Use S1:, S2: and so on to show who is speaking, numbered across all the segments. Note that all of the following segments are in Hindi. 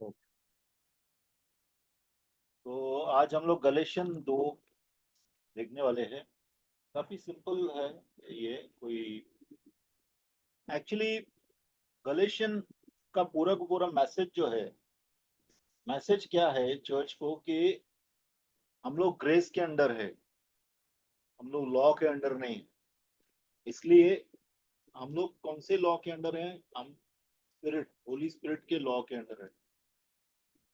S1: ओके। तो आज हम लोग गलेशियन 2 देखने वाले हैं। काफी सिंपल है ये। कोई एक्चुअली गलेशियन का पूरा का पूरा मैसेज जो है, मैसेज क्या है चर्च को कि हम लोग ग्रेस के अंडर है, हम लोग लॉ के अंडर नहीं है। इसलिए हम लोग कौन से लॉ के अंडर हैं? हम स्पिरिट, होली स्पिरिट के लॉ के अंडर है।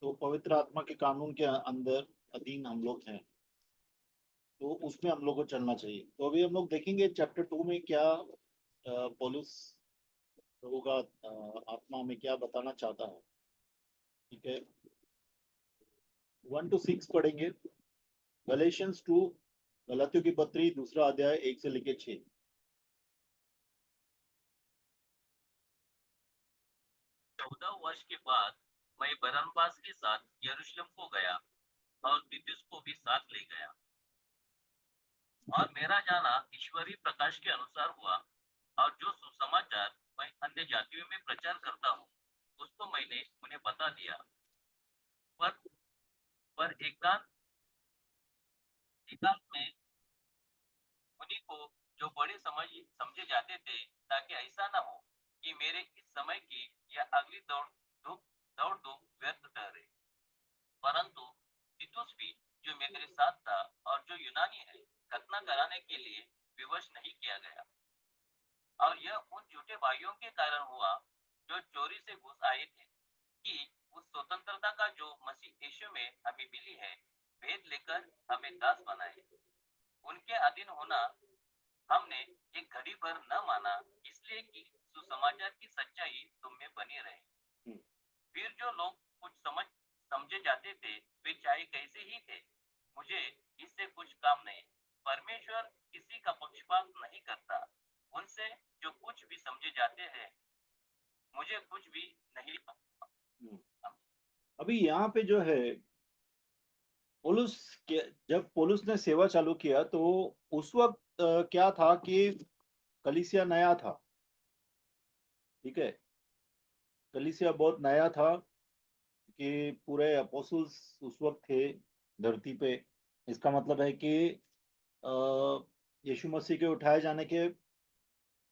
S1: तो पवित्र आत्मा के कानून के अंदर अधीन हम लोग हैं। तो उसमें हम लोग को चलना चाहिए। तो अभी हम लोग देखेंगे चैप्टर 2 में क्या पौलुस लोगों का आत्मा में क्या बताना चाहता है। ठीक है, 1 to 6 पढ़ेंगे। गलेशियंस 2, गलातियों की पत्री, दूसरा अध्याय 1 से लेके 6।
S2: 14 वर्ष के बाद मैं बरनबास के साथ यरूशलेम को गया और तीतुस को भी साथ ले गया। और मेरा जाना ईश्वरीय प्रकाश के अनुसार हुआ। और जो सुसमाचार मैं अन्य जातियों में प्रचार करता हूँ उसको मैंने उन्हें बता दिया। पर एकांत एकांत में उन्हीं को जो बड़े समझे जाते थे, ताकि ऐसा न हो कि मेरे इस समय की या अगली दौड़ धूप व्यर्थ ठहरे। परंतु तीतुस भी, जो मेरे साथ था और जो यूनानी है, खतना कराने के लिए विवश नहीं किया गया। और यह उन झूठे भाइयों के कारण हुआ जो चोरी से घुस आए थे, कि उस स्वतंत्रता का जो मसीह यीशु में हमें मिली है, भेद लेकर हमें दास बनाए। उनके अधीन होना हमने एक घड़ी भर न माना, इसलिए कि सुसमाचार की सच्चाई तुम में बनी रहे। फिर जो लोग कुछ समझे जाते थे, वे चाहे कैसे ही थे, मुझे इससे कुछ काम नहीं। परमेश्वर किसी का पक्षपात नहीं करता। उनसे जो कुछ भी समझे जाते हैं, मुझे कुछ भी नहीं।
S1: अभी यहाँ पे जो है पौलुस जब पौलुस ने सेवा चालू किया तो उस वक्त क्या था कि कलीसिया नया था। ठीक है, कलीसिया बहुत नया था कि पूरे अपोस्टल्स उस वक्त थे धरती पे। इसका मतलब है कि अ, यीशु मसीह के उठाए जाने के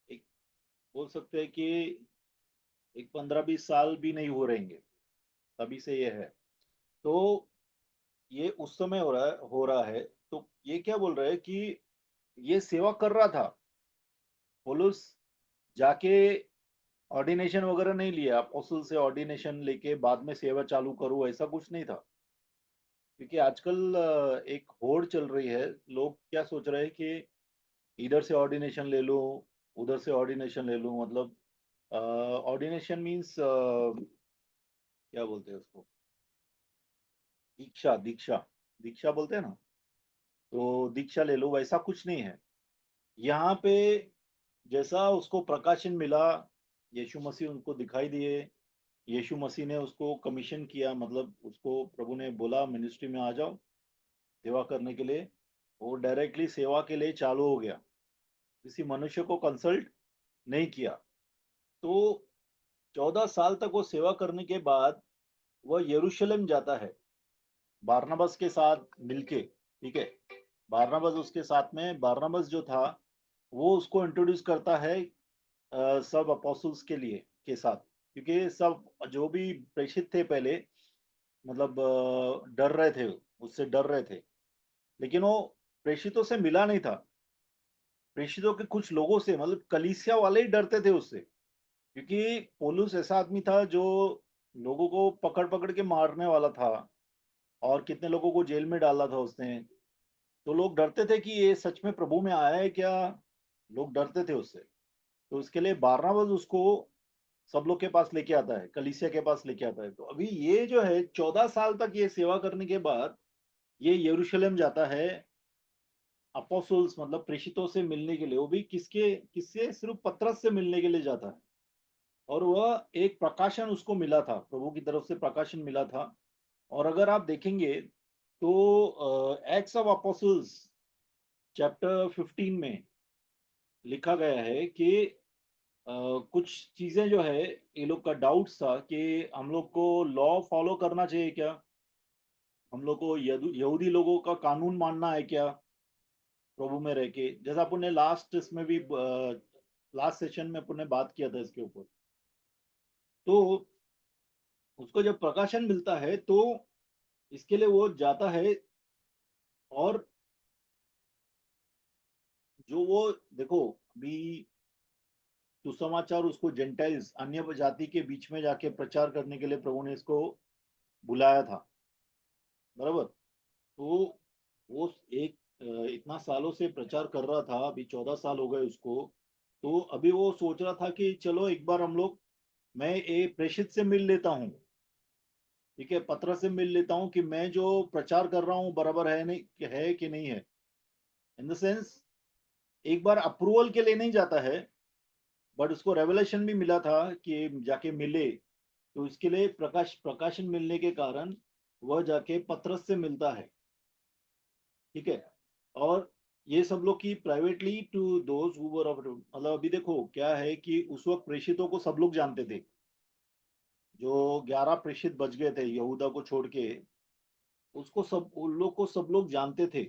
S1: एक, बोल सकते हैं कि एक 15-20 साल भी नहीं हो रहेंगे, तभी से ये है। तो ये उस समय हो रहा है। तो ये क्या बोल रहा है कि ये सेवा कर रहा था पौलुस, जाके ऑर्डिनेशन वगैरह नहीं लिया, अपोस्टल से ऑर्डिनेशन लेके बाद में सेवा चालू करूँ, ऐसा कुछ नहीं था। क्योंकि आजकल एक होड़ चल रही है। लोग क्या सोच रहे हैं कि इधर से ऑर्डिनेशन ले लूं, उधर से ऑर्डिनेशन ले लूं। मतलब ऑर्डिनेशन मीन्स क्या बोलते हैं उसको, दीक्षा दीक्षा दीक्षा बोलते हैं ना। तो दीक्षा ले लो, वैसा कुछ नहीं है यहाँ पे। जैसा उसको प्रकाशन मिला, यीशु मसीह उनको दिखाई दिए, यीशु मसीह ने उसको कमीशन किया, मतलब उसको प्रभु ने बोला मिनिस्ट्री में आ जाओ सेवा करने के लिए। वो डायरेक्टली सेवा के लिए चालू हो गया, किसी मनुष्य को कंसल्ट नहीं किया। तो 14 साल तक वो सेवा करने के बाद वह यरूशलेम जाता है बारनबास के साथ मिलके। ठीक है, बारनबास उसके साथ में, बारनबास जो था वो उसको इंट्रोड्यूस करता है सब अपोस्टल्स के लिए के साथ। क्योंकि सब जो भी प्रेषित थे पहले, मतलब डर रहे थे, उससे डर रहे थे। लेकिन वो प्रेषितों से मिला नहीं था। प्रेषितों के कुछ लोगों से, मतलब कलीसिया वाले ही डरते थे उससे। क्योंकि पौलुस ऐसा आदमी था जो लोगों को पकड़ पकड़ के मारने वाला था, और कितने लोगों को जेल में डाला था उसने। तो लोग डरते थे कि ये सच में प्रभु में आया है क्या। लोग डरते थे उससे। तो उसके लिए बारनबास उसको सब लोग के पास लेके आता है, कलीसिया के पास लेके आता है। तो अभी ये जो है 14 साल तक ये सेवा करने के बाद ये यरूशलेम जाता है अपोस्टल्स, मतलब प्रेषितों से मिलने के लिए। वो भी किसके किससे? सिर्फ पतरस से मिलने के लिए जाता है। और वह एक प्रकाशन उसको मिला था, प्रभु की तरफ से प्रकाशन मिला था। और अगर आप देखेंगे तो एक्ट्स ऑफ अपोस्टल्स चैप्टर 15 में लिखा गया है कि कुछ चीजें जो है ये लोग का डाउट्स था कि हम लोग को लॉ फॉलो करना चाहिए क्या, हम लोग को यहूदी लोगों का कानून मानना है क्या प्रभु में रह के, जैसा अपन ने लास्ट इसमें भी लास्ट सेशन में अपन ने बात किया था इसके ऊपर। तो उसको जब प्रकाशन मिलता है तो इसके लिए वो जाता है, और जो वो देखो अभी सुसमाचार उसको जेंटाइल्स अन्य जाति के बीच में जाके प्रचार करने के लिए प्रभु ने इसको बुलाया था, बराबर। तो वो एक इतना सालों से प्रचार कर रहा था, अभी 14 साल हो गए उसको। तो अभी वो सोच रहा था कि चलो एक बार हम लोग, मैं एक प्रेषित से मिल लेता हूँ, ठीक है, पत्र से मिल लेता हूँ कि मैं जो प्रचार कर रहा हूँ बराबर है नहीं, है कि नहीं है, इन द सेंस एक बार अप्रूवल के लिए नहीं जाता है, बट उसको रेवलेशन भी मिला था कि जाके मिले। तो इसके लिए प्रकाशन मिलने के कारण वह जाके पत्रस से मिलता है, ठीक है। और ये सब लोग की privately to those who were, मतलब अभी देखो क्या है कि उस वक्त प्रेषितों को सब लोग जानते थे, जो 11 प्रेषित बच गए थे यहूदा को छोड़ के, उसको सब उन लोग को सब लोग जानते थे।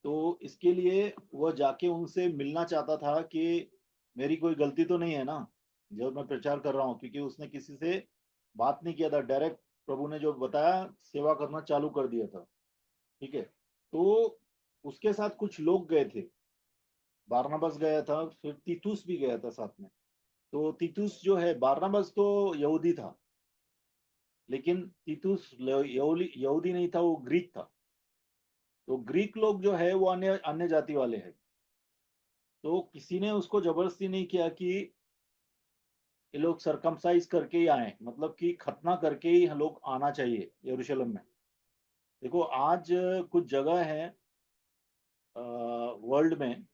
S1: तो इसके लिए वह जाके उनसे मिलना चाहता था कि मेरी कोई गलती तो नहीं है ना जब मैं प्रचार कर रहा हूँ, क्योंकि उसने किसी से बात नहीं किया था, डायरेक्ट प्रभु ने जो बताया सेवा करना चालू कर दिया था, ठीक है। तो उसके साथ कुछ लोग गए थे, बारनाबस गया था, फिर तीतुस भी गया था साथ में। तो तीतुस जो है, बारनाबस तो यहूदी था, लेकिन तीतुस यहूदी नहीं था, वो ग्रीक था। तो ग्रीक लोग जो है वो अन्य अन्य जाति वाले हैं। तो किसी ने उसको जबरदस्ती नहीं किया कि ये लोग सरकमसाइज करके ही आए, मतलब कि खतना करके ही हम लोग आना चाहिए यरूशलेम में। देखो आज कुछ जगह है वर्ल्ड में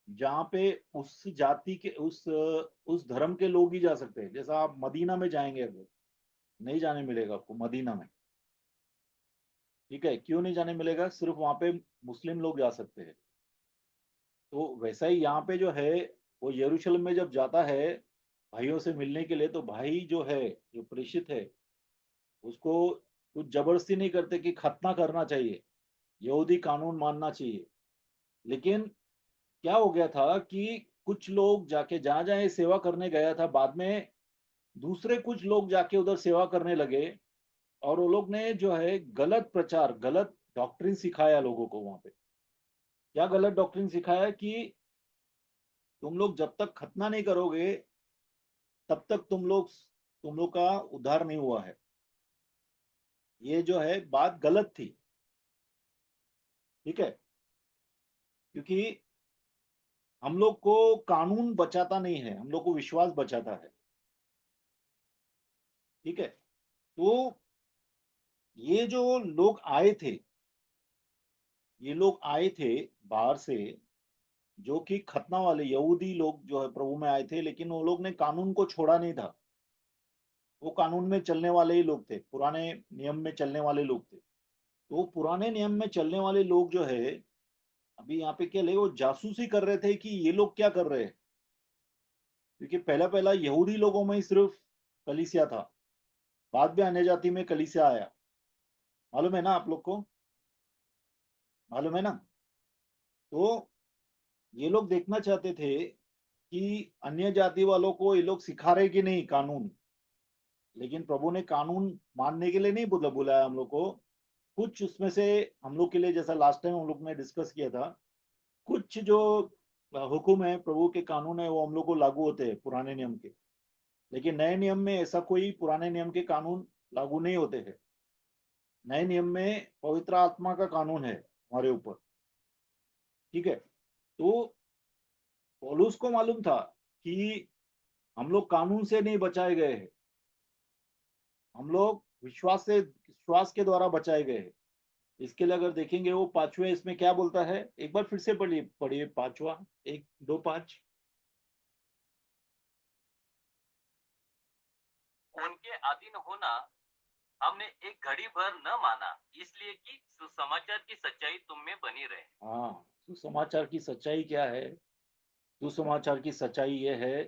S1: जहाँ पे उस जाति के उस धर्म के लोग ही जा सकते हैं, जैसा आप मदीना में जाएंगे अगर, नहीं जाने मिलेगा आपको मदीना में, ठीक है। क्यों नहीं जाने मिलेगा, सिर्फ वहां पे मुस्लिम लोग जा सकते हैं। तो वैसा ही यहाँ पे जो है, वो यरूशलेम में जब जाता है भाइयों से मिलने के लिए, तो भाई जो है, जो प्रेषित है, उसको कुछ जबरदस्ती नहीं करते कि खतना करना चाहिए, यहूदी कानून मानना चाहिए। लेकिन क्या हो गया था कि कुछ लोग जाके जहां जहां ये सेवा करने गया था, बाद में दूसरे कुछ लोग जाके उधर सेवा करने लगे, और वो लोग ने जो है गलत प्रचार, गलत डॉक्ट्रिन सिखाया लोगों को वहां पे। क्या गलत डॉक्ट्रिन सिखाया कि तुम लोग जब तक खतना नहीं करोगे तब तक तुम लोग का उद्धार नहीं हुआ है। ये जो है बात गलत थी, ठीक है। क्योंकि हम लोग को कानून बचाता नहीं है, हम लोग को विश्वास बचाता है, ठीक है। तो ये जो लोग आए थे, ये लोग आए थे बाहर से, जो कि खतना वाले यहूदी लोग जो है प्रभु में आए थे, लेकिन वो लोग ने कानून को छोड़ा नहीं था। वो कानून में चलने वाले ही लोग थे, पुराने नियम में चलने वाले लोग थे। तो पुराने नियम में चलने वाले लोग जो है, अभी यहाँ पे क्या ले, वो जासूसी कर रहे थे कि ये लोग क्या कर रहे हैं। क्योंकि पहला पहला यहूदी लोगों में ही सिर्फ कलीसिया था, बाद में अन्य जाति में कलीसिया आया, मालूम है ना आप लोग को, मालूम है ना। तो ये लोग देखना चाहते थे कि अन्य जाति वालों को ये लोग सिखा रहे कि नहीं कानून। लेकिन प्रभु ने कानून मानने के लिए नहीं बुलाया हम लोग को। कुछ उसमें से हम लोग के लिए, जैसा लास्ट टाइम हम लोग ने डिस्कस किया था, कुछ जो हुक्म है, प्रभु के कानून है, वो हम लोग को लागू होते हैं पुराने नियम के। लेकिन नए नियम में ऐसा कोई पुराने नियम के कानून लागू नहीं होते हैं। नए नियम में पवित्र आत्मा का कानून है हमारे ऊपर, ठीक है। तो पौलुस को मालूम था कि हम लोग कानून से नहीं बचाए गए हैं, हम लोग विश्वास के द्वारा बचाए गए हैं। इसके लिए अगर देखेंगे वो पांचवें इसमें क्या बोलता है, एक बार फिर से पढ़िए पढ़िए पांचवा, 1, 2, 5।
S2: उनके अधीन होना हमने एक घड़ी भर न माना, इसलिए कि सुसमाचार की सच्चाई तुम में बनी रहे।
S1: हाँ, सुसमाचार की सच्चाई क्या है, सुसमाचार की सच्चाई ये है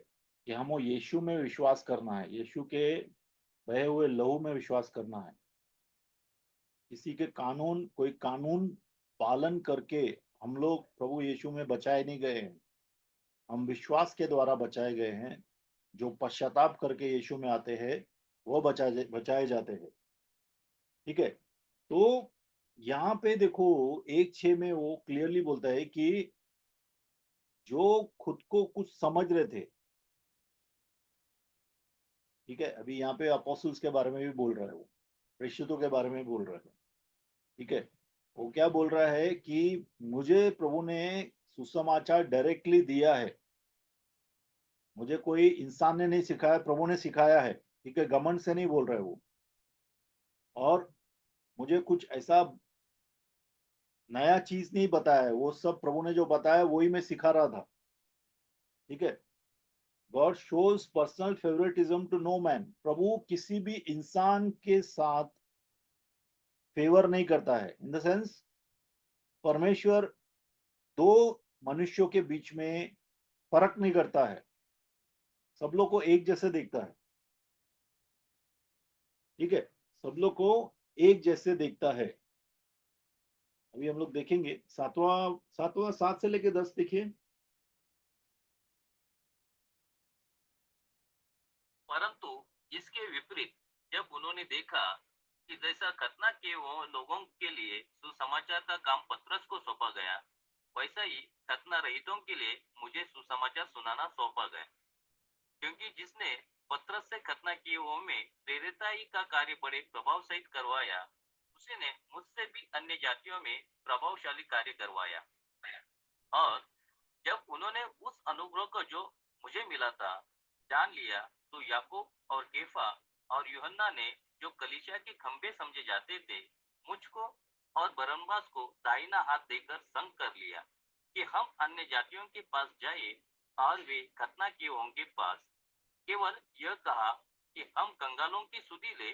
S1: कि हमको यीशु में विश्वास करना है, यीशु के बहे हुए लहू में विश्वास करना है। किसी के कानून, कोई कानून पालन करके हम लोग प्रभु यीशु में बचाए नहीं गए हैं, हम विश्वास के द्वारा बचाए गए हैं। जो पश्चाताप करके यीशु में आते हैं वो बचाए जाते हैं। ठीक है, तो यहाँ पे देखो 1:6 में वो क्लियरली बोलता है कि जो खुद को कुछ समझ रहे थे, ठीक है, अभी यहाँ पे अपोस्टल्स के बारे में भी बोल रहा है, वो प्रेषितों के बारे में बोल रहा है। ठीक है, वो क्या बोल रहा है कि मुझे प्रभु ने सुसमाचार डायरेक्टली दिया है, मुझे कोई इंसान ने नहीं सिखाया, प्रभु ने सिखाया है। ठीक है, घमंड से नहीं बोल रहे वो। और मुझे कुछ ऐसा नया चीज नहीं बताया है, वो सब प्रभु ने जो बताया वही मैं सिखा रहा था। ठीक है, God shows personal favouritism to no man. प्रभु किसी भी इंसान के साथ फेवर नहीं करता है। इन द सेंस, परमेश्वर दो मनुष्यों के बीच में फर्क नहीं करता है, सब लोग को एक जैसे देखता है। ठीक है, सब लोग को एक जैसे देखता है। अभी हम लोग देखेंगे सातवां सातवां 7 से लेके 10 देखिए।
S2: परंतु इसके विपरीत जब उन्होंने देखा कि जैसा खतना के वो लोगों के लिए सुसमाचार का काम पतरस को सौंपा गया, वैसा ही खतना रहितों के लिए मुझे सुसमाचार सुनाना सौंपा गया। क्योंकि जिसने पतरस से खतना किए वो में प्रेरिताई का कार्य बड़े प्रभाव सहित करवाया, उसी ने मुझसे भी अन्य जातियों में प्रभावशाली कार्य करवाया। और जब उन्होंने उस अनुग्रह को जो मुझे मिला था जान लिया, तो याकूब और केफा और यूहन्ना ने, जो कलीसिया के खंभे समझे जाते थे, मुझको और बरनबास को दाहिना हाथ देकर संग कर लिया कि हम अन्य जातियों के पास जाए और वे खतना किए उनके पास केवल यह कहा कि हम कंगालों की सुधि ले,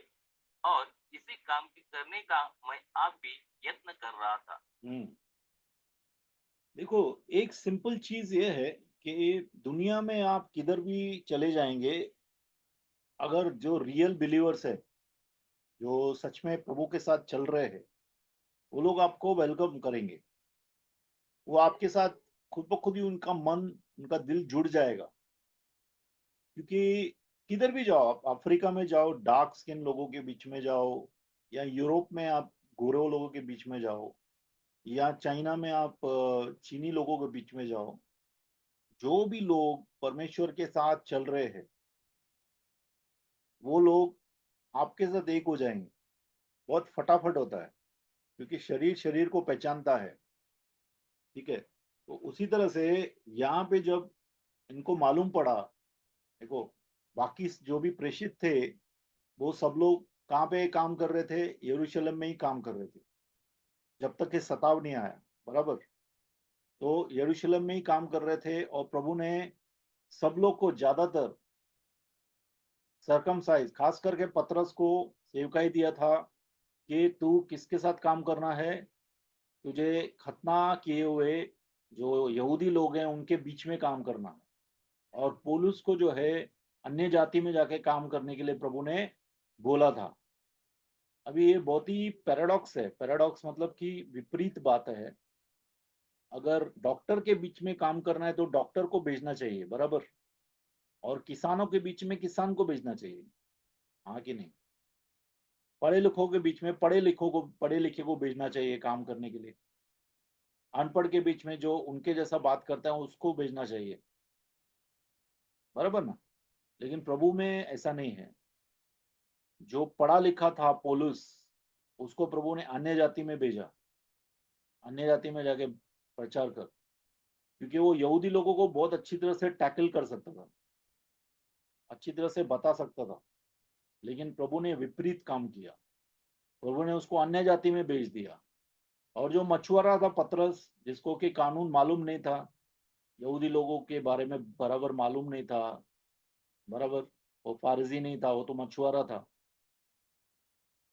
S2: और इसी काम की करने का मैं आप भी यत्न कर रहा था।
S1: देखो, एक सिंपल चीज ये है कि दुनिया में आप किधर भी चले जाएंगे, अगर जो रियल बिलीवर्स है, जो सच में प्रभु के साथ चल रहे हैं, वो लोग आपको वेलकम करेंगे। वो आपके साथ खुद ब खुद ही उनका मन, उनका दिल जुड़ जाएगा। क्योंकि किधर भी जाओ, आप अफ्रीका में जाओ, डार्क स्किन लोगों के बीच में जाओ, या यूरोप में आप गोरे लोगों के बीच में जाओ, या चाइना में आप चीनी लोगों के बीच में जाओ, जो भी लोग परमेश्वर के साथ चल रहे हैं, वो लोग आपके साथ एक हो जाएंगे। बहुत फटाफट होता है, क्योंकि शरीर शरीर को पहचानता है। ठीक है, तो उसी तरह से यहाँ पे जब इनको मालूम पड़ा, देखो, बाकी जो भी प्रेषित थे वो सब लोग कहाँ पे काम कर रहे थे? यरूशलेम में ही काम कर रहे थे, जब तक कि सताव नहीं आया। बराबर, तो यरूशलेम में ही काम कर रहे थे, और प्रभु ने सब लोग को ज्यादातर सरकमसाइज, खास करके पतरस को सेवकाई दिया था कि तू किसके साथ काम करना है? तुझे खतना किए हुए जो यहूदी लोग हैं उनके बीच में काम करना है। और पौलुस को जो है अन्य जाति में जाके काम करने के लिए प्रभु ने बोला था। अभी ये बहुत ही पैराडॉक्स है। पैराडॉक्स मतलब कि विपरीत बात है। अगर डॉक्टर के बीच में काम करना है तो डॉक्टर को भेजना चाहिए, बराबर, और किसानों के बीच में किसान को भेजना चाहिए, हाँ कि नहीं? पढ़े लिखों के बीच में पढ़े लिखे को भेजना चाहिए काम करने के लिए। अनपढ़ के बीच में जो उनके जैसा बात करता है उसको भेजना चाहिए, बराबर ना? लेकिन प्रभु में ऐसा नहीं है। जो पढ़ा लिखा था पौलुस, उसको प्रभु ने अन्य जाति में भेजा, अन्य जाति में जाके प्रचार कर। क्योंकि वो यहूदी लोगों को बहुत अच्छी तरह से टैकल कर सकता था, अच्छी तरह से बता सकता था। लेकिन प्रभु ने विपरीत काम किया, प्रभु ने उसको अन्य जाति में भेज दिया। और जो मछुआरा था पतरस, जिसको कि कानून मालूम नहीं था, यहूदी लोगों के बारे में बराबर मालूम नहीं था, बराबर, वो फारसी नहीं था, वो तो मछुआरा था,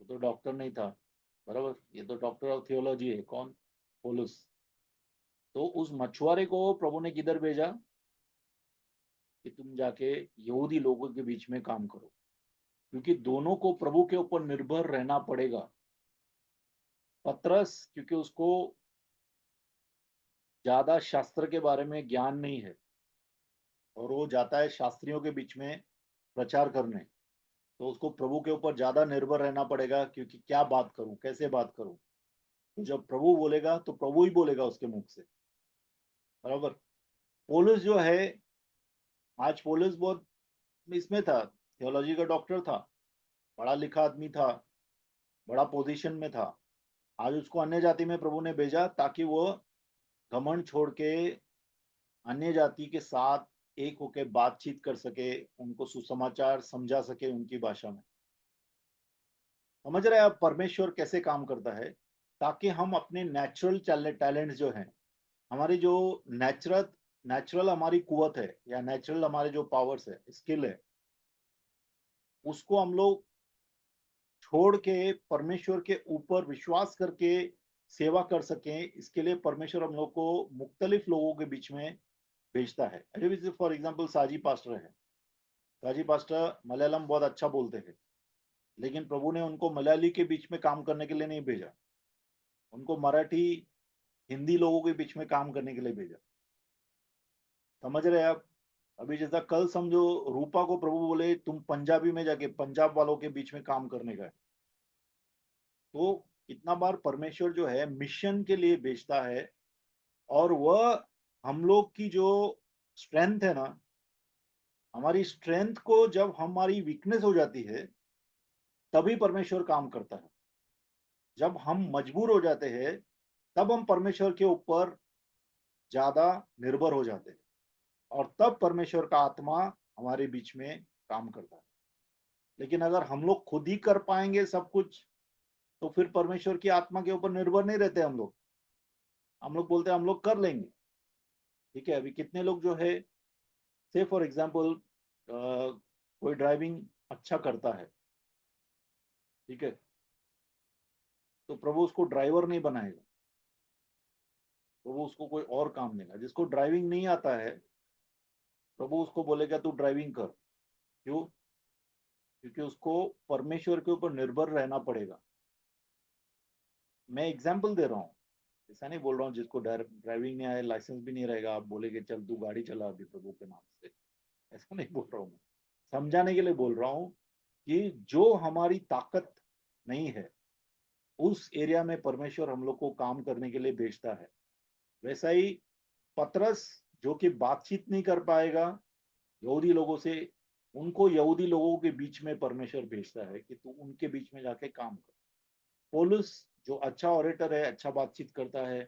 S1: वो तो डॉक्टर नहीं था, बराबर। ये तो डॉक्टर ऑफ थियोलॉजी है, कौन? पौलुस। तो उस मछुआरे को प्रभु ने किधर भेजा? कि तुम जाके यहूदी लोगों के बीच में काम करो, क्योंकि दोनों को प्रभु के ऊपर निर्भर रहना पड़ेगा। पतरस क्योंकि उसको ज्यादा शास्त्र के बारे में ज्ञान नहीं है और वो जाता है शास्त्रियों के बीच में प्रचार करने, तो उसको प्रभु के ऊपर ज्यादा निर्भर रहना पड़ेगा, क्योंकि क्या बात करूं, कैसे बात करूं। तो जब प्रभु बोलेगा तो प्रभु ही बोलेगा उसके मुख से, बराबर। पौलुस जो है, आज पौलुस बहुत इसमें था, थियोलॉजी का डॉक्टर था, पढ़ा लिखा आदमी था, बड़ा पोजीशन में था। आज उसको अन्य जाति में प्रभु ने भेजा ताकि वो घमंड छोड़ के अन्य जाति के साथ एक होकर बातचीत कर सके, उनको सुसमाचार समझा सके उनकी भाषा में। समझ रहे हैं आप परमेश्वर कैसे काम करता है? ताकि हम अपने नेचुरल टैलेंट जो हैं, हमारी जो नेचुरल नेचुरल हमारी कुवत है या नेचुरल हमारे जो पावर्स है, स्किल है, उसको हम लोग छोड़ के परमेश्वर के ऊपर विश्वास करके सेवा कर सकें। इसके लिए परमेश्वर हम लोग को मुख्तलिफ लोगों के बीच में भेजता है। अभी फॉर एग्जाम्पल साजी पास्टर है, साजी पास्टर मलयालम बहुत अच्छा बोलते हैं, लेकिन प्रभु ने उनको मलयाली के बीच में काम करने के लिए नहीं भेजा, उनको मराठी हिंदी लोगों के बीच में काम करने के लिए भेजा। समझ रहे हैं आप? अभी जैसा कल समझो रूपा को प्रभु बोले तुम पंजाबी में जाके पंजाब वालों के बीच में काम करने का है। तो कितना बार परमेश्वर जो है मिशन के लिए भेजता है, और वह हम लोग की जो स्ट्रेंथ है ना, हमारी स्ट्रेंथ को जब हमारी वीकनेस हो जाती है तभी परमेश्वर काम करता है। जब हम मजबूर हो जाते हैं तब हम परमेश्वर के ऊपर ज्यादा निर्भर हो जाते हैं, और तब परमेश्वर का आत्मा हमारे बीच में काम करता है। लेकिन अगर हम लोग खुद ही कर पाएंगे सब कुछ, तो फिर परमेश्वर की आत्मा के ऊपर निर्भर नहीं रहते हम लोग बोलते हैं हम लोग कर लेंगे। ठीक है, अभी कितने लोग जो है, से फॉर एग्जाम्पल कोई ड्राइविंग अच्छा करता है, ठीक है, तो प्रभु उसको ड्राइवर नहीं बनाएगा, प्रभु उसको कोई और काम देगा। जिसको ड्राइविंग नहीं आता है, प्रभु उसको बोलेगा तू ड्राइविंग कर। क्यों? क्योंकि उसको परमेश्वर के ऊपर निर्भर रहना पड़ेगा। मैं एग्जाम्पल दे रहा हूँ, ऐसा नहीं बोल रहा हूँ जिसको ड्राइविंग नहीं आए, लाइसेंस भी नहीं रहेगा, आप बोलेगे चल तू गाड़ी चला अभी प्रभु के नाम से, ऐसा नहीं बोल रहा हूँ मैं। समझाने के लिए बोल रहा हूँ कि जो हमारी ताकत नहीं है, उस एरिया में परमेश्वर हम लोग को काम करने के लिए भेजता है। वैसा ही पतरस जो कि बातचीत नहीं कर पाएगा यहूदी लोगों से, उनको यहूदी लोगों के बीच में परमेश्वर भेजता है कि तू उनके बीच में जाके काम कर। पौलुस जो अच्छा ऑरेटर है, अच्छा बातचीत करता है,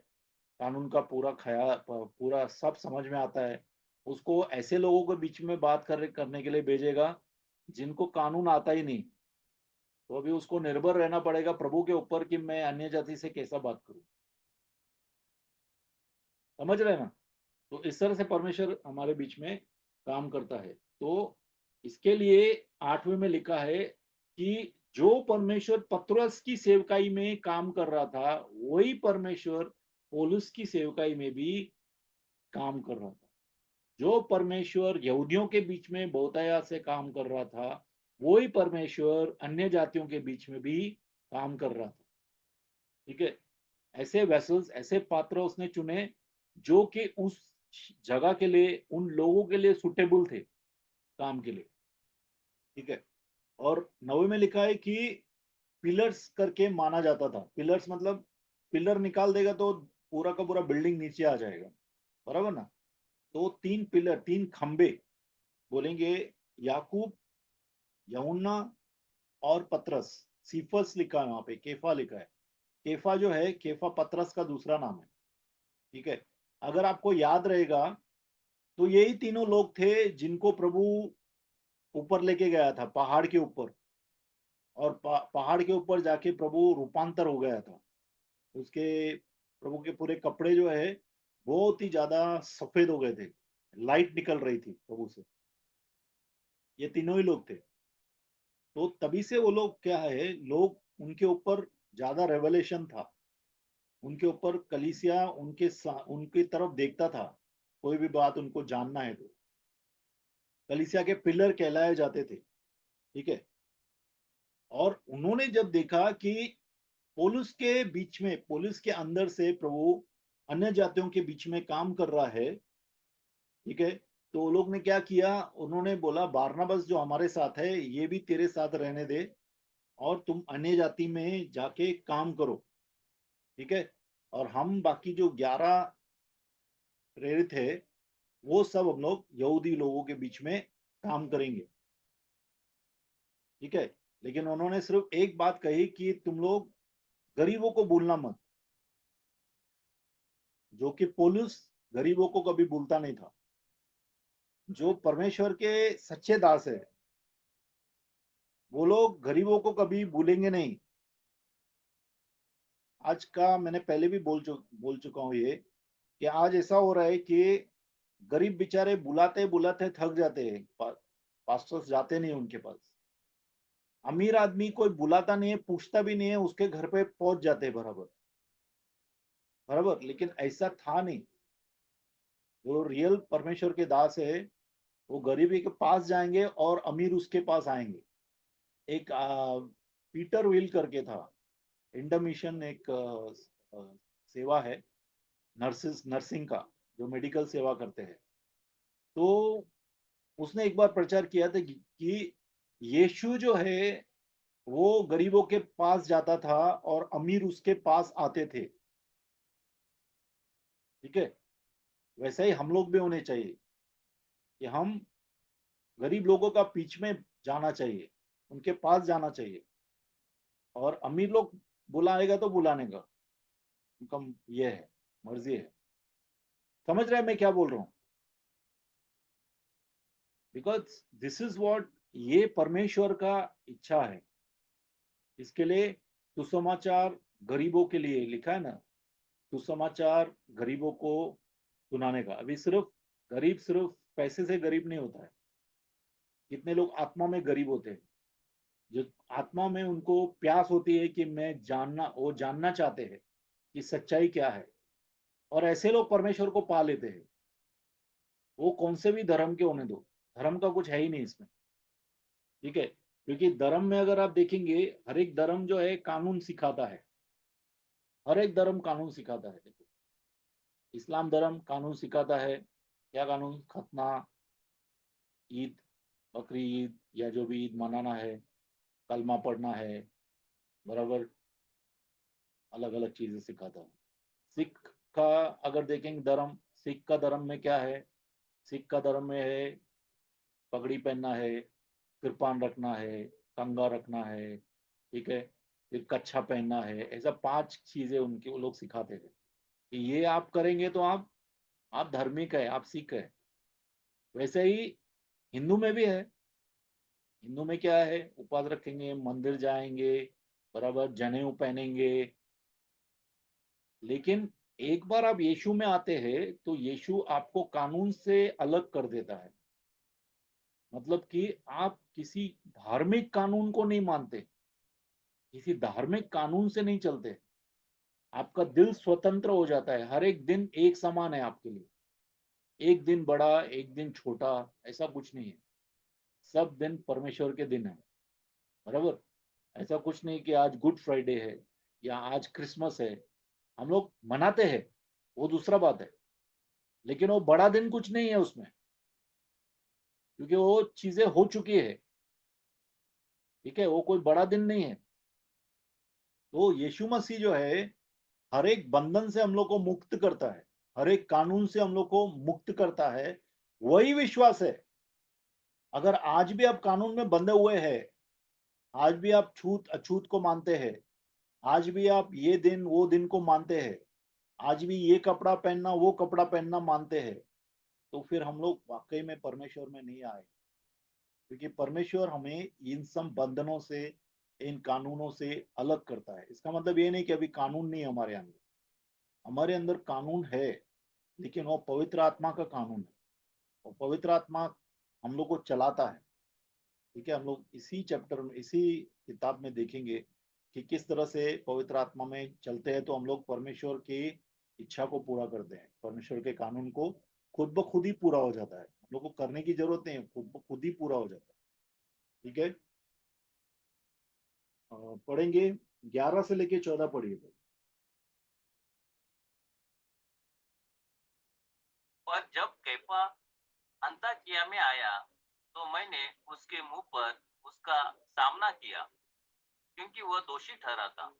S1: कानून का पूरा ख्याल पूरा सब समझ में आता है, उसको ऐसे लोगों के बीच में बात करने के लिए भेजेगा जिनको कानून आता ही नहीं। तो अभी उसको निर्भर रहना पड़ेगा प्रभु के ऊपर कि मैं अन्य जाति से कैसा बात करूं। समझ रहे हैं ना? तो इस तरह से परमेश्वर हमारे बीच में काम करता है। तो इसके लिए 8वें में लिखा है कि जो परमेश्वर पतरस की सेवकाई में काम कर रहा था, वही परमेश्वर पौलुस की सेवकाई में भी काम कर रहा था। जो परमेश्वर यहूदियों के बीच में बहुतायात से काम कर रहा था, वही परमेश्वर अन्य जातियों के बीच में भी काम कर रहा था। ठीक है, ऐसे वेसल्स, ऐसे पात्र उसने चुने जो कि उस जगह के लिए, उन लोगों के लिए सुटेबल थे काम के लिए। ठीक है, और 9वें में लिखा है कि पिलर्स करके माना जाता था। पिलर्स मतलब पिलर निकाल देगा तो पूरा का पूरा बिल्डिंग नीचे आ जाएगा, बराबर ना? तो 3 पिलर, 3 खंबे बोलेंगे, याकूब, यहुन्ना और पतरस। सीफस लिखा है वहां पे, केफा लिखा है। केफा जो है, केफा पतरस का दूसरा नाम है। ठीक है, अगर आपको याद रहेगा तो यही तीनों लोग थे जिनको प्रभु ऊपर लेके गया था, पहाड़ के ऊपर, और पहाड़ के ऊपर जाके प्रभु रूपांतर हो गया था उसके। प्रभु के पूरे कपड़े जो है बहुत ही ज्यादा सफेद हो गए थे, लाइट निकल रही थी प्रभु से। ये तीनों ही लोग थे। तो तभी से वो लोग क्या है, लोग उनके ऊपर ज्यादा रेवलेशन था, उनके ऊपर कलीसिया उनके तरफ देखता था, कोई भी बात उनको जानना है तो। कलीसिया के पिलर कहलाए जाते थे, ठीक है। और उन्होंने जब देखा कि पौलुस के बीच में, पौलुस के अंदर से प्रभु अन्य जातियों के बीच में काम कर रहा है, ठीक है, तो वो लोग ने क्या किया, उन्होंने बोला बारनबास जो हमारे साथ है ये भी तेरे साथ रहने दे और तुम अन्य जाति में जाके काम करो, ठीक है। और हम बाकी जो 11 प्रेरित है वो सब हम लोग यहूदी लोगों के बीच में काम करेंगे, ठीक है। लेकिन उन्होंने सिर्फ एक बात कही कि तुम लोग गरीबों को भूलना मत, जो कि पौलुस गरीबों को कभी भूलता नहीं था। जो परमेश्वर के सच्चे दास है वो लोग गरीबों को कभी भूलेंगे नहीं। आज का मैंने पहले भी बोल चुका हूं ये, कि आज ऐसा हो रहा है कि गरीब बेचारे बुलाते बुलाते थक जाते हैं, पास्टर्स जाते नहीं उनके पास। अमीर आदमी कोई बुलाता नहीं है, पूछता भी नहीं है, उसके घर पे पहुंच जाते हैं बराबर बराबर। लेकिन ऐसा था नहीं। जो रियल परमेश्वर के दास है वो गरीबी के पास जाएंगे और अमीर उसके पास आएंगे। एक पीटर विल करके था, इंडमिशन एक सेवा है, नर्सिंग का, जो मेडिकल सेवा करते हैं। तो उसने एक बार प्रचार किया था कि यीशु जो है वो गरीबों के पास जाता था और अमीर उसके पास आते थे, ठीक है। वैसे ही हम लोग भी होने चाहिए कि हम गरीब लोगों का बीच में जाना चाहिए, उनके पास जाना चाहिए। और अमीर लोग बुलाएगा तो बुलाने का उनका ये है, मर्जी है। समझ रहे हैं मैं क्या बोल रहा हूँ? बिकॉज दिस इज वॉट, ये परमेश्वर का इच्छा है। इसके लिए सुसमाचार गरीबों के लिए लिखा है ना, सुसमाचार गरीबों को सुनाने का। अभी सिर्फ पैसे से गरीब नहीं होता है। कितने लोग आत्मा में गरीब होते हैं, जो आत्मा में उनको प्यास होती है कि मैं वो जानना चाहते हैं कि सच्चाई क्या है। और ऐसे लोग परमेश्वर को पा लेते हैं। वो कौन से भी धर्म के होने दो, धर्म का कुछ है ही नहीं इसमें, ठीक है। क्योंकि धर्म में अगर आप देखेंगे, हर एक धर्म जो है कानून सिखाता है। हर एक धर्म कानून सिखाता है। देखो, इस्लाम धर्म कानून सिखाता है। क्या कानून? खतना, ईद, बकरी ईद या जो भी ईद मनाना है, कलमा पढ़ना है, बराबर, अलग अलग चीजें सिखाता है। सिख का अगर देखेंगे धर्म, सिख का धर्म में क्या है? सिख का धर्म में है पगड़ी पहनना है, कृपान रखना है, कंगा रखना है, ठीक है, फिर कच्छा पहनना है। ऐसा 5 चीजें उनके वो लोग सिखाते थे कि ये आप करेंगे तो आप धार्मिक है, आप सिख है। वैसे ही हिंदू में भी है। हिंदू में क्या है? उपवास रखेंगे, मंदिर जाएंगे, बराबर, जनेऊ पहनेंगे। लेकिन एक बार आप यीशु में आते हैं तो यीशु आपको कानून से अलग कर देता है। मतलब कि आप किसी धार्मिक कानून को नहीं मानते, किसी धार्मिक कानून से नहीं चलते। आपका दिल स्वतंत्र हो जाता है। हर एक दिन एक समान है आपके लिए। एक दिन बड़ा, एक दिन छोटा, ऐसा कुछ नहीं है। सब दिन परमेश्वर के दिन है, बराबर। ऐसा कुछ नहीं कि आज गुड फ्राइडे है या आज क्रिसमस है। हम लोग मनाते हैं, वो दूसरा बात है। लेकिन वो बड़ा दिन कुछ नहीं है उसमें, क्योंकि वो चीजें हो चुकी है, ठीक है। वो कोई बड़ा दिन नहीं है। तो यीशु मसीह जो है हर एक बंधन से हम लोग को मुक्त करता है, हर एक कानून से हम लोग को मुक्त करता है। वही विश्वास है। अगर आज भी आप कानून में बंधे हुए हैं, आज भी आप छूत अछूत को मानते हैं, आज भी आप ये दिन वो दिन को मानते हैं, आज भी ये कपड़ा पहनना वो कपड़ा पहनना मानते हैं, तो फिर हम लोग वाकई में परमेश्वर में नहीं आए। क्योंकि परमेश्वर हमें इन सब बंधनों से, इन कानूनों से अलग करता है। इसका मतलब ये नहीं कि अभी कानून नहीं है हमारे अंदर। हमारे अंदर कानून है, लेकिन वो पवित्र आत्मा का कानून है। और पवित्र आत्मा हम लोग को चलाता है, ठीक है। हम लोग इसी चैप्टर में, इसी किताब में देखेंगे कि किस तरह से पवित्र आत्मा में चलते हैं तो हम लोग परमेश्वर की इच्छा को पूरा करते हैं, परमेश्वर के कानून को खुद ब खुद ही पूरा हो जाता है। हम लोग को करने की जरूरत नहीं है, खुद ही पूरा हो जाता है। ठीक है, पढ़ेंगे 11 से लेके 14 पढ़िए।
S2: पर जब कैफा अंताकिया में आया तो मैंने उसके मुंह पर उसका सामना किया, क्योंकि वह दोषी ठहरा था,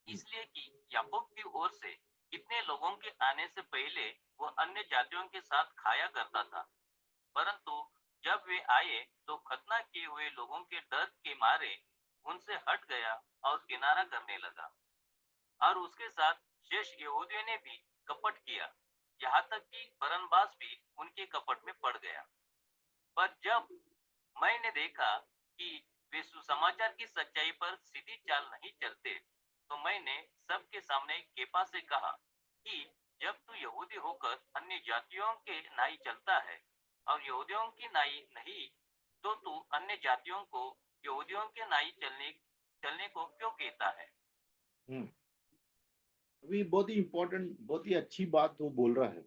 S2: इसलिए कि याकूब की ओर से कितने लोगों के आने से पहले वह अन्य जातियों के साथ खाया करता था। परंतु जब वे आए तो खतना किए हुए लोगों के डर के मारे उनसे हट गया और किनारा करने लगा। और उसके साथ शेष यहूदियों ने भी कपट किया, यहाँ तक कि बरनबास भी उनके कपट में पड़ गया। पर जब मैंने देखा कि वे सुसमाचार की सच्चाई पर सीधी चाल नहीं चलते, तो मैंने सबके सामने केफा से कहा कि जब तू यहूदी होकर अन्य जातियों के नाई चलता है और यहूदियों की नाई नहीं, तो तू अन्य जातियों को यहूदियों के नाई चलने चलने को क्यों कहता है?
S1: हम्म, अभी बहुत ही इंपॉर्टेंट, बहुत ही अच्छी बात वो बोल रहा है।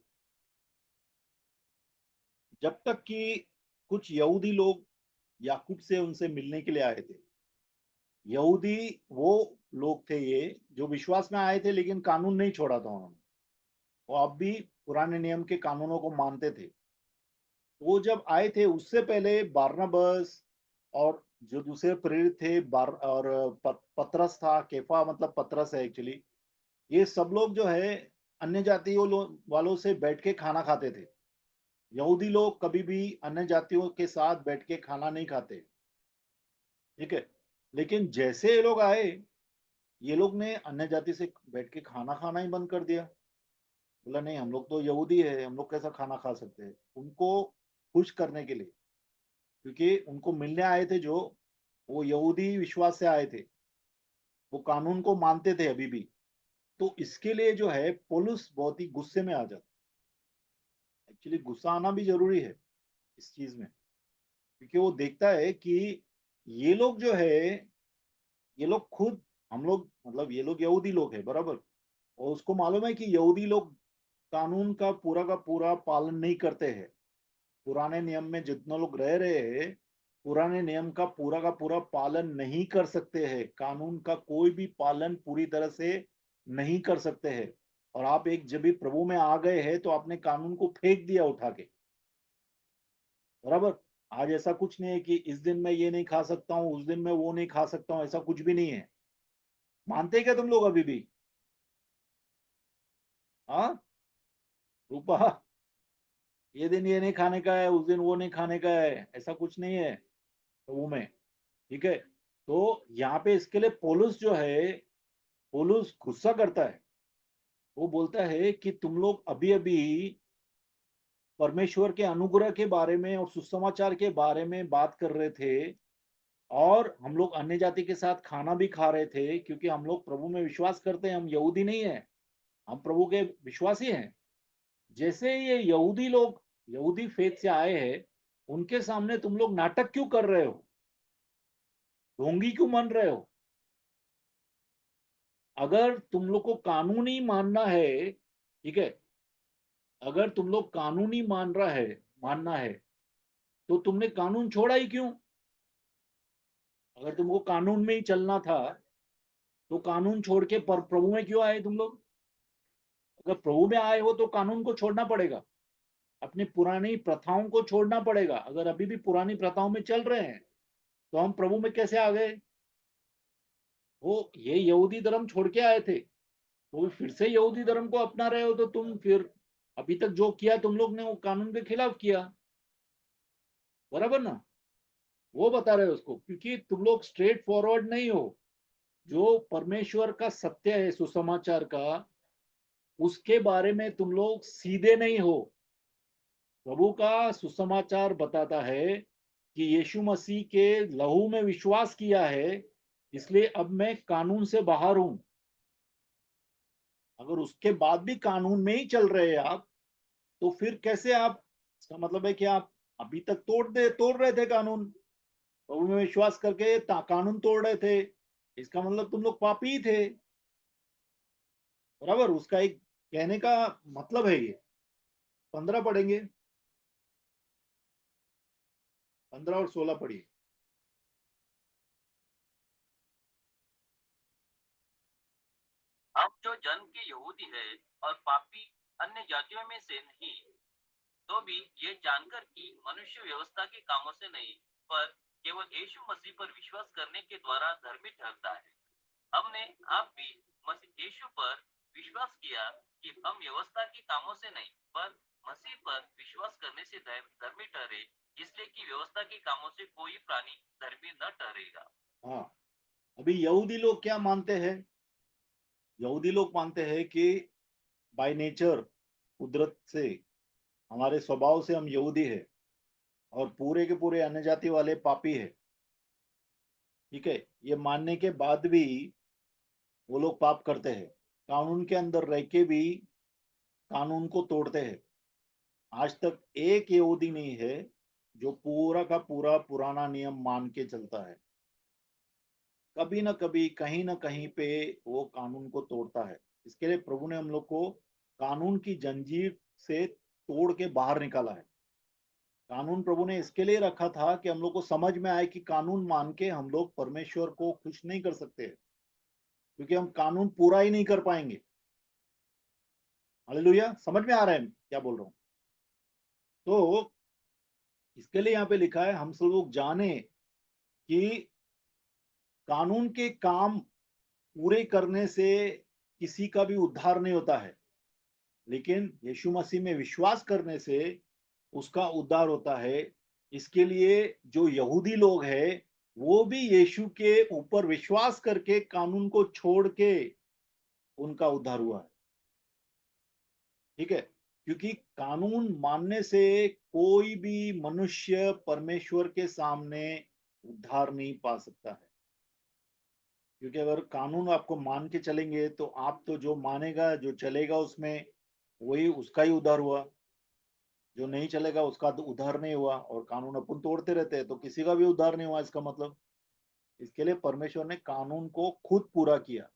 S1: जब तक कि कुछ यहूदी लोग याकूब से उनसे मिलने के लिए आए थे, यहूदी वो लोग थे ये जो विश्वास में आए थे लेकिन कानून नहीं छोड़ा था उन्होंने, वो अब भी पुराने नियम के कानूनों को मानते थे। वो जब आए थे उससे पहले बारनबास और जो दूसरे प्रेरित थे बार और पतरस था, केफा मतलब पतरस है एक्चुअली, ये सब लोग जो है अन्य जातियों वालों से बैठ के खाना खाते थे। यहूदी लोग कभी भी अन्य जातियों के साथ बैठ के खाना नहीं खाते। ठीक है, लेकिन जैसे ये लोग आए, ये लोग ने अन्य जाति से बैठ के खाना खाना ही बंद कर दिया। बोला नहीं, हम लोग तो यहूदी है, हम लोग कैसा खाना खा सकते हैं। उनको खुश करने के लिए, क्योंकि उनको मिलने आए थे जो वो यहूदी विश्वास से आए थे, वो कानून को मानते थे अभी भी। तो इसके लिए जो है पौलुस बहुत ही गुस्से में आ जाता। एक्चुअली गुस्सा आना भी जरूरी है इस चीज में, क्योंकि वो देखता है कि ये लोग जो है, ये लोग खुद, हम लोग मतलब ये लोग यहूदी लोग हैं बराबर, और उसको मालूम है कि यहूदी लोग कानून का पूरा पालन नहीं करते हैं। पुराने नियम में जितने लोग रह रहे हैं, पुराने नियम का पूरा पालन नहीं कर सकते हैं, कानून का कोई भी पालन पूरी तरह से नहीं कर सकते हैं। और आप एक जब भी प्रभु में आ गए हैं तो आपने कानून को फेंक दिया उठा के, बराबर। आज ऐसा कुछ नहीं है कि इस दिन मैं ये नहीं खा सकता हूँ, उस दिन मैं वो नहीं खा सकता हूँ, ऐसा कुछ भी नहीं है। मानते क्या तुम लोग अभी भी? हाँ रूपा, ये दिन ये नहीं खाने का है, उस दिन वो नहीं खाने का है, ऐसा कुछ नहीं है प्रभु में। ठीक है, तो यहाँ पे इसके लिए पौलुस जो है, पौलुस गुस्सा करता है। वो बोलता है कि तुम लोग अभी अभी परमेश्वर के अनुग्रह के बारे में और सुसमाचार के बारे में बात कर रहे थे, और हम लोग अन्य जाति के साथ खाना भी खा रहे थे, क्योंकि हम लोग प्रभु में विश्वास करते हैं, हम यहूदी नहीं है, हम प्रभु के विश्वासी हैं। जैसे ये यहूदी लोग यहूदी फेथ से आए हैं, उनके सामने तुम लोग नाटक क्यों कर रहे हो, ढोंगी क्यों मन रहे हो? अगर तुम लोग को कानूनी मानना है, ठीक है, अगर तुम लोग कानूनी मानना है, तो तुमने कानून छोड़ा ही क्यों? अगर तुमको कानून में ही चलना था, तो कानून छोड़ के पर प्रभु में क्यों आए तुम लोग? अगर प्रभु में आए हो तो कानून को छोड़ना पड़ेगा, अपनी पुरानी प्रथाओं को छोड़ना पड़ेगा। अगर अभी भी पुरानी प्रथाओं में चल रहे हैं तो हम प्रभु में कैसे आ गए? वो ये यहूदी धर्म छोड़ के आए थे, तो फिर से यहूदी धर्म को अपना रहे हो, तो तुम फिर अभी तक जो किया तुम लोग ने वो कानून के खिलाफ किया, बराबर ना? वो बता रहे हो उसको, क्योंकि तुम लोग स्ट्रेट फॉरवर्ड नहीं हो। जो परमेश्वर का सत्य है सुसमाचार का, उसके बारे में तुम लोग सीधे नहीं हो। प्रभु का सुसमाचार बताता है कि यीशु मसीह के लहू में विश्वास किया है, इसलिए अब मैं कानून से बाहर हूं। अगर उसके बाद भी कानून में ही चल रहे हैं आप, तो फिर कैसे आप, इसका मतलब है कि आप अभी तक तोड़ रहे थे कानून, प्रभु में विश्वास करके कानून तोड़ रहे थे, इसका मतलब तुम लोग पापी ही थे, बराबर। उसका एक कहने का मतलब है ये। 15 पढ़ेंगे। 15 और 16 पढ़िए।
S2: हम जो जन्म के यहूदी है और पापी अन्य जातियों में से नहीं, तो भी ये जानकर कि मनुष्य व्यवस्था के कामों से नहीं, पर केवल यीशु मसीह पर विश्वास करने के द्वारा धर्मी ठहरता है। हमने आप भी मसीह यीशु पर विश्वास किया कि हम व्यवस्था के कामों से नहीं, पर मसीह पर विश्वास करने से धर्मी ठहरे, इसलिए कि व्यवस्था के कामों से कोई प्राणी धर्मी न ठहरेगा।
S1: हाँ, अभी यहूदी लोग क्या मानते हैं? यहूदी लोग मानते हैं कि बाय नेचर, कुदरत से, हमारे स्वभाव से हम यहूदी है और पूरे के पूरे अन्य जाति वाले पापी है। ठीक है, ये मानने के बाद भी वो लोग पाप करते हैं, कानून के अंदर रह के भी कानून को तोड़ते हैं। आज तक एक यहूदी नहीं है जो पूरा का पूरा पुराना नियम मान के चलता है। कभी ना कभी कहीं ना कहीं पे वो कानून को तोड़ता है। इसके लिए प्रभु ने हम लोग को कानून की जंजीर से तोड़ के बाहर निकाला है। कानून प्रभु ने इसके लिए रखा था कि हम लोग को समझ में आए कि कानून मान के हम लोग परमेश्वर को खुश नहीं कर सकते, क्योंकि हम कानून पूरा ही नहीं कर पाएंगे। हालेलुया, समझ में आ रहा है क्या बोल रहा हूं? तो इसके लिए यहाँ पे लिखा है, हम सब लोग जाने कि कानून के काम पूरे करने से किसी का भी उद्धार नहीं होता है, लेकिन यीशु मसीह में विश्वास करने से उसका उद्धार होता है। इसके लिए जो यहूदी लोग हैं, वो भी यीशु के ऊपर विश्वास करके कानून को छोड़ के उनका उद्धार हुआ है। ठीक है, क्योंकि कानून मानने से कोई भी मनुष्य परमेश्वर के सामने उद्धार नहीं पा सकता है। क्योंकि अगर कानून आपको मान के चलेंगे तो आप तो जो मानेगा, जो चलेगा उसमें, वही उसका ही उद्धार हुआ। जो नहीं चलेगा उसका तो उद्धार नहीं हुआ। और कानून अपन तोड़ते रहते हैं तो किसी का भी उद्धार नहीं हुआ इसका मतलब। इसके लिए परमेश्वर ने कानून को खुद पूरा किया।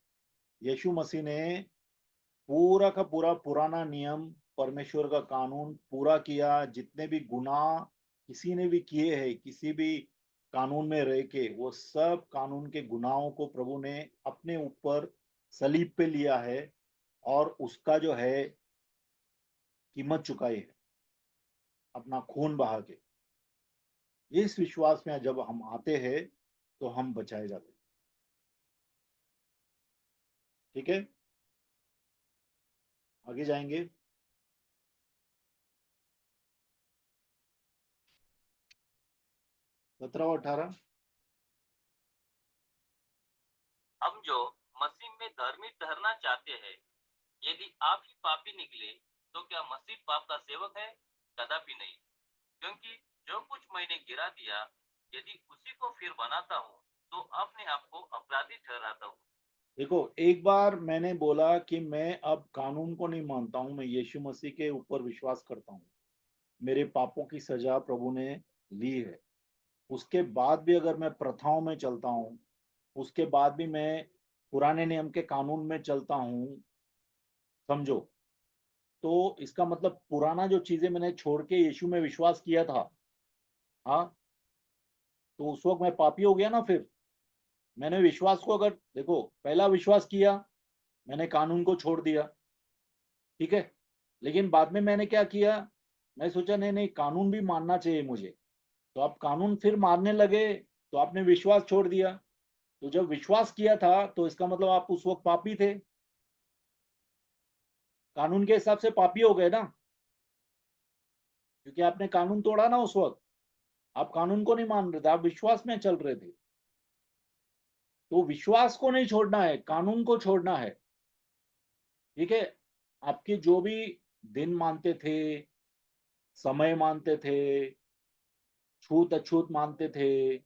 S1: यीशु मसीह ने पूरा का पूरा पुराना नियम, परमेश्वर का कानून पूरा किया। जितने भी गुनाह किसी ने भी किए हैं, किसी भी कानून में रह के, वो सब कानून के गुनाहों को प्रभु ने अपने ऊपर सलीब पे लिया है और उसका जो है कीमत चुकाई है, अपना खून बहा के। इस विश्वास में जब हम आते हैं तो हम बचाए जाते हैं। ठीक है, आगे जाएंगे। 17 और 18।
S2: हम जो मसीह में धर्मी ठहरना चाहते हैं, यदि आप ही पापी निकले, तो क्या मसीह पाप का सेवक है? कदापि नहीं। क्योंकि जो कुछ मैंने गिरा दिया, यदि उसी को फिर बनाता हूँ, तो अपने आप को अपराधी ठहराता हूँ।
S1: देखो, एक बार मैंने बोला कि मैं अब कानून को नहीं मानता हूं, मैं यीशु मसीह के ऊपर विश्वास करता हूं। मेरे पापों की सजा प्रभु ने ली है। उसके बाद भी अगर मैं प्रथाओं में चलता हूं, उसके बाद भी मैं पुराने नियम के कानून में चलता हूं, समझो, तो इसका मतलब पुराना जो चीजें मैंने छोड़ के यीशु में विश्वास किया था, हाँ, तो उस वक्त मैं पापी हो गया ना। फिर मैंने विश्वास को, अगर देखो, पहला विश्वास किया, मैंने कानून को छोड़ दिया, ठीक है, लेकिन बाद में मैंने क्या किया, मैं सोचा नहीं नहीं, कानून भी मानना चाहिए मुझे। तो आप कानून फिर मानने लगे, तो आपने विश्वास छोड़ दिया। तो जब विश्वास किया था तो इसका मतलब आप उस वक्त पापी थे, कानून के हिसाब से पापी हो गए ना, क्योंकि आपने कानून तोड़ा ना उस वक्त। आप कानून को नहीं मान रहे थे, आप विश्वास में चल रहे थे। तो विश्वास को नहीं छोड़ना है, कानून को छोड़ना है। ठीक है, आपके जो भी दिन मानते थे, समय मानते थे, छूत अछूत मानते थे,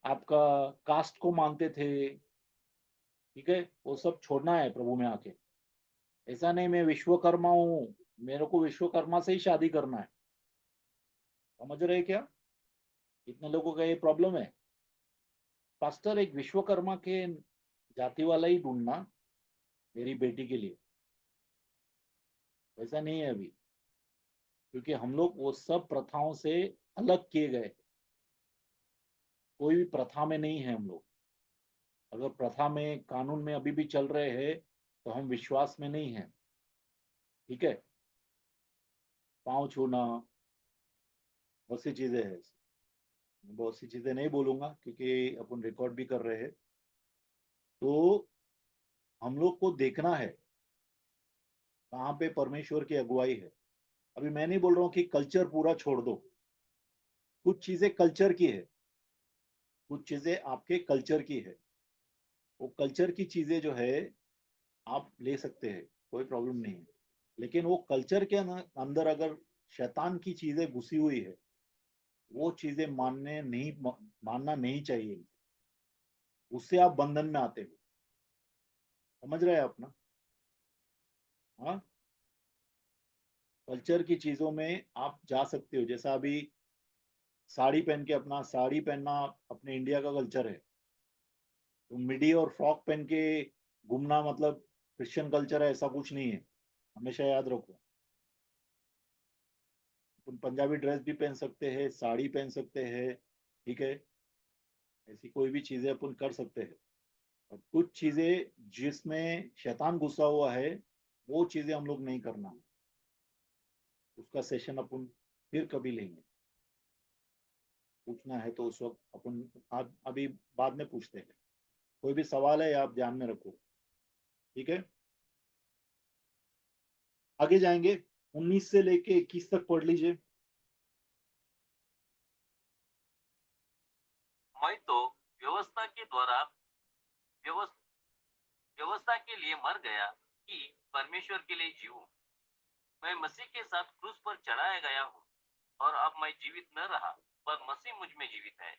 S1: आपका कास्ट को मानते थे, ठीक है, वो सब छोड़ना है प्रभु में आके। ऐसा नहीं मैं विश्वकर्मा हूं, मेरे को विश्वकर्मा से ही शादी करना है। समझ रहे क्या? कितने लोगों का ये प्रॉब्लम है। पास्टर, एक विश्वकर्मा के जाति वाला ही ढूंढना मेरी बेटी के लिए। वैसा नहीं है अभी, क्योंकि हम लोग वो सब प्रथाओं से अलग किए गए। कोई भी प्रथा में नहीं है हम लोग। अगर प्रथा में, कानून में अभी भी चल रहे हैं तो हम विश्वास में नहीं है। ठीक है, पाँव छूना, बहुत सी चीजें हैं। मैं बहुत सी चीजें नहीं बोलूंगा क्योंकि अपन रिकॉर्ड भी कर रहे हैं। तो हम लोग को देखना है कहाँ पे परमेश्वर की अगुवाई है। अभी मैं नहीं बोल रहा हूँ कि कल्चर पूरा छोड़ दो, कुछ चीजें कल्चर की है, कुछ चीजें आपके कल्चर की है। वो कल्चर की चीजें जो है आप ले सकते हैं, कोई प्रॉब्लम नहीं है। लेकिन वो कल्चर के अंदर अगर शैतान की चीजें घुसी हुई है, वो चीजें मानना नहीं चाहिए। उससे आप बंधन में आते हो। समझ रहे हैं आप ना? हाँ, कल्चर की चीजों में आप जा सकते हो। जैसा अभी साड़ी पहन के, अपना साड़ी पहनना अपने इंडिया का कल्चर है। तो मिडी और फ्रॉक पहन के घूमना मतलब क्रिश्चियन कल्चर है, ऐसा कुछ नहीं है। हमेशा याद रखो। तुम पंजाबी ड्रेस भी पहन सकते हैं, साड़ी पहन सकते हैं। ठीक है, ऐसी कोई भी चीजें अपन कर सकते हैं। और कुछ चीजें जिसमें शैतान घुसा हुआ है, वो चीजें हम लोग नहीं करना। उसका सेशन अपन फिर कभी लेंगे। पूछना है तो उस वक्त अपन आज, अभी बाद में पूछते हैं। कोई भी सवाल है आप ध्यान में रखो। ठीक है, आगे जाएंगे। 19 से लेके 21 तक पढ़ लीजिए।
S2: मैं तो व्यवस्था के द्वारा व्यवस- व्यवस्था के लिए मर गया कि परमेश्वर के लिए जीऊं। मैं मसीह के साथ क्रूस पर चढ़ाया गया हूँ और अब मैं जीवित न रहा, पर मसीह मुझ में जीवित है।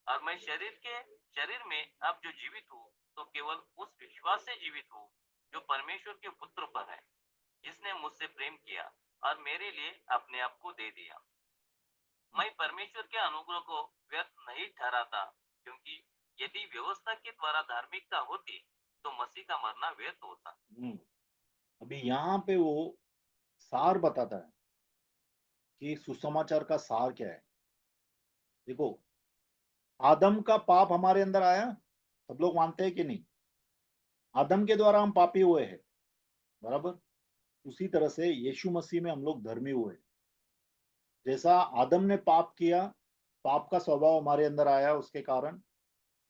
S2: और मैं शरीर में अब जो जीवित हूँ, तो केवल उस विश्वास से जीवित हूँ जो परमेश्वर के पुत्र पर है, जिसने मुझसे प्रेम किया और मेरे लिए अपने आप को दे दिया। मैं परमेश्वर के अनुग्रह को व्यर्थ नहीं ठहराता, क्योंकि यदि व्यवस्था के द्वारा धार्मिकता होती तो मसीह का मरना व्यर्थ होता।
S1: अभी यहाँ पे वो सार बताता है कि सुसमाचार का सार क्या है। देखो, आदम का पाप हमारे अंदर आया, सब लोग मानते हैं कि नहीं? आदम के द्वारा हम पापी हुए हैं, बराबर। उसी तरह से यीशु मसीह में हम लोग धर्मी हुए। जैसा आदम ने पाप किया, पाप का स्वभाव हमारे अंदर आया उसके कारण,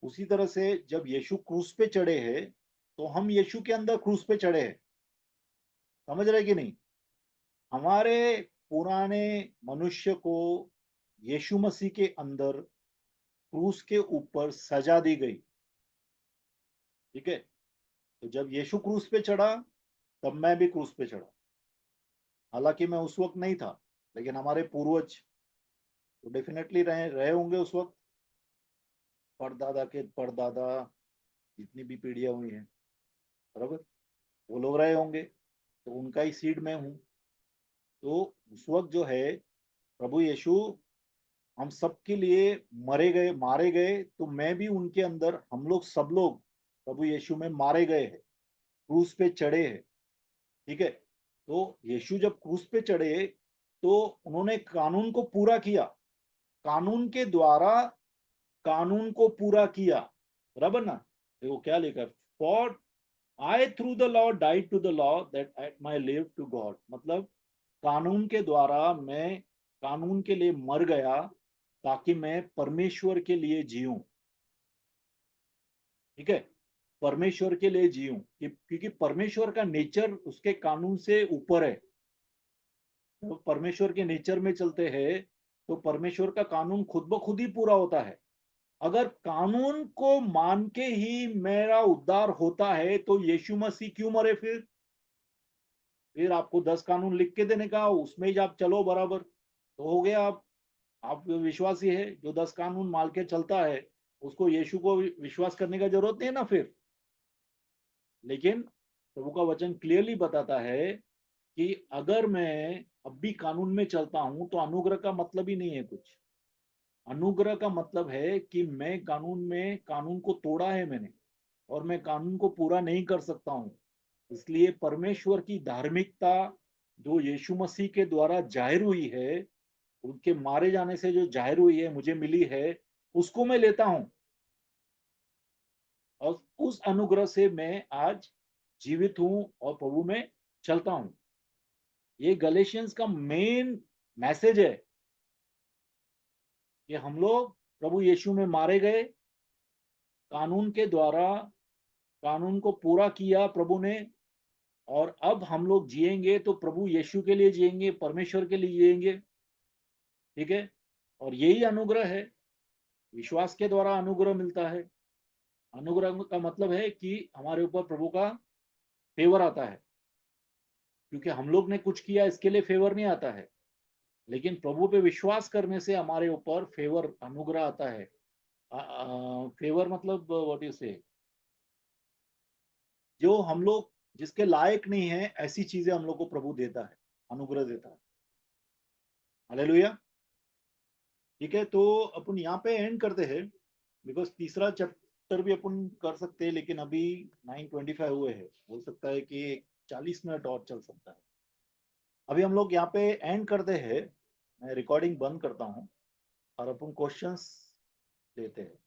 S1: उसी तरह से जब यीशु क्रूस पे चढ़े हैं, तो हम यीशु के अंदर क्रूस पे चढ़े हैं। समझ रहे कि नहीं? हमारे पुराने मनुष्य को यीशु मसीह के अंदर क्रूस के ऊपर सजा दी गई। ठीक है, तो जब यीशु क्रूस पे चढ़ा, तब मैं भी क्रूस पे चढ़ा। हालांकि मैं उस वक्त नहीं था, लेकिन हमारे पूर्वज तो डेफिनेटली रहे होंगे उस वक्त। परदादा के परदादा, जितनी भी पीढ़ियां हुई हैं, बराबर, वो लोग रहे होंगे। तो उनका ही सीड में हूँ। तो उस वक्त जो है, प्रभु यीशु हम सब के लिए मरे गए, मारे गए, तो मैं भी उनके अंदर, हम लोग सब लोग प्रभु यीशु में मारे गए हैं, क्रूस पे चढ़े हैं। ठीक है, तो यीशु जब क्रूस पे चढ़े, तो उन्होंने कानून को पूरा किया। कानून के द्वारा कानून को पूरा किया, बराबर ना? देखो क्या लिखा है, for I through the law died to the law that I my live to God. मतलब कानून के द्वारा मैं कानून के लिए मर गया, ताकि मैं परमेश्वर के लिए जीऊं। ठीक है, परमेश्वर के लिए जीऊं, क्योंकि परमेश्वर का नेचर उसके कानून से ऊपर है। तो परमेश्वर के नेचर में चलते हैं, तो परमेश्वर का कानून खुद ब खुद ही पूरा होता है। अगर कानून को मान के ही मेरा उद्धार होता है, तो यीशु मसीह क्यों मरे फिर आपको 10 कानून लिख के देने का, उसमें ही आप चलो बराबर, तो हो गया। आप विश्वासी है, जो 10 कानून मान के चलता है, उसको यीशु को विश्वास करने का जरूरत नहीं है ना फिर। लेकिन प्रभु का वचन क्लियरली बताता है कि अगर मैं अब भी कानून में चलता हूं, तो अनुग्रह का मतलब ही नहीं है कुछ। अनुग्रह का मतलब है कि मैं कानून को तोड़ा है मैंने, और मैं कानून को पूरा नहीं कर सकता हूं। इसलिए परमेश्वर की धार्मिकता जो यीशु मसीह के द्वारा जाहिर हुई है, उनके मारे जाने से जो जाहिर हुई है, मुझे मिली है, उसको मैं लेता हूं और उस अनुग्रह से मैं आज जीवित हूं और प्रभु में चलता हूं। ये गलेशियंस का मेन मैसेज है कि हम लोग प्रभु यीशु में मारे गए, कानून के द्वारा कानून को पूरा किया प्रभु ने, और अब हम लोग जिएंगे तो प्रभु यीशु के लिए जिएंगे, परमेश्वर के लिए जिएंगे। ठीक है, और यही अनुग्रह है। विश्वास के द्वारा अनुग्रह मिलता है। अनुग्रह का मतलब है कि हमारे ऊपर प्रभु का फेवर आता है, क्योंकि हम लोग ने कुछ किया इसके लिए फेवर नहीं आता है, लेकिन प्रभु पे विश्वास करने से हमारे ऊपर फेवर, अनुग्रह आता है। फेवर मतलब व्हाट यू से, जो हम लोग जिसके लायक नहीं है ऐसी चीजें हम लोग को प्रभु देता है, अनुग्रह देता है। हालेलुया। ठीक है, तो अपन यहाँ पे एंड करते हैं, बिकॉज तीसरा चैप्टर भी अपन कर सकते हैं, लेकिन अभी 9:25 हुए हैं, हो सकता है कि 40 मिनट और चल सकता है। अभी हम लोग यहाँ पे एंड करते हैं, मैं रिकॉर्डिंग बंद करता हूँ और अपन क्वेश्चंस लेते हैं।